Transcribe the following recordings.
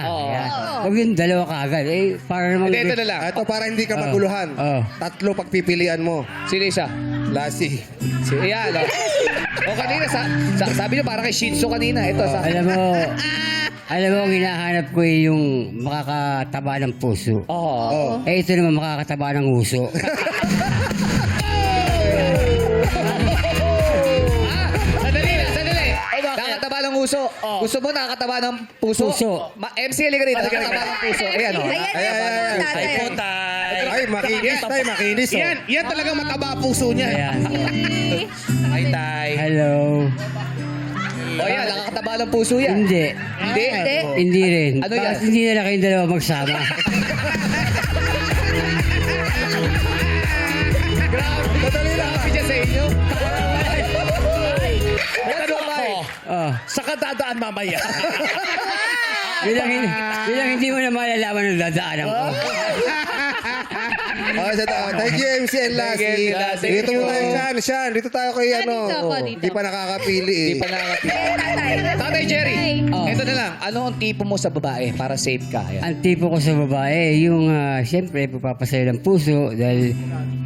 Yan. Huwag yung dalawa kaagad. Eh, para naman... Hindi, ito na lang. Ito para hindi ka maguluhan. Oh. Tatlo pagpipilian mo. Sino isa? Lassie. Yan, o. O kanina, sabi niyo para kay Shih Tzu kanina. Ito, sa... Alam mo, ang hinahanap ko yung makakataba ng puso. Oo. Eh, ito naman makakataba ng uso. Sandali. Nakakataba ng uso. Gusto mo nakakataba ng puso? Puso. MC, halika rito. Nakakataba ng puso. Ayan, o. Ayan. Ay, makinis tayo, makinis. Oh. Yan talaga mataba puso niya. Ayan. Ay, tay. Hello. O yan, nakakataba ng puso yan. Hindi. Hindi? Hindi rin. Ano yan? Bakit hindi na lang kayong dalawa magsama? Madali lang kami dyan sa inyo. Tanong ako, Oh. sa kadadaan mamaya. Bilang hindi mo na malalaman ang dadaanan ko. Oh, thank you, MC and Lassie. Lassie. Dito mo tayo, Sean. Dito tayo kay ano. Dito ako, dito. Hindi pa nakakapili eh. Hindi pa nakakatira. Tatay Jerry, ito na lang. Ano ang tipo mo sa babae para safe ka? Ayan. Ang tipo ko sa babae, yung siyempre, pagpapasayo ng puso dahil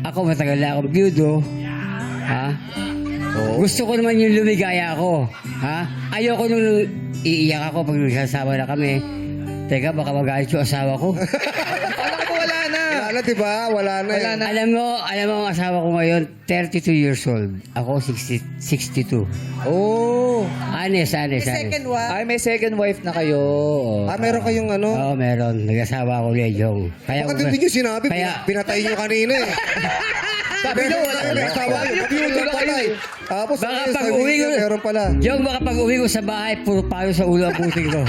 ako matagal na akong byudo. Ha? Gusto ko naman yung lumigaya ako. Ha? Ayoko nung iiyak ako pag nagsasama na kami. Teka, baka magalit yung asawa ko. Alam ko wala na. Wala na, diba? Wala na. Wala na. Alam mo ang asawa ko ngayon, 32 years old. Ako, 62. Oh. Honest. Ay, may second wife na kayo. Meron kayong ano? Oo, meron. Nag-asawa ako ulit yung. Bakit hindi nyo sinabi? Kaya- Pinatay nyo kanina eh. Sabi nyo, wala May asawa nyo. Byudo Wala kayo. patay. Tapos Baka sabi pag-uwi nyo, ko, meron pala. Yung baka pag-uwi ko sa bahay, puro payo sa ulo ang puting ko.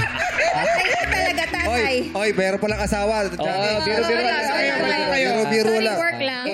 Talaga, tatay. Oy, meron palang asawa. Oo, biro-biro lang. Biro-biro lang. Work lang.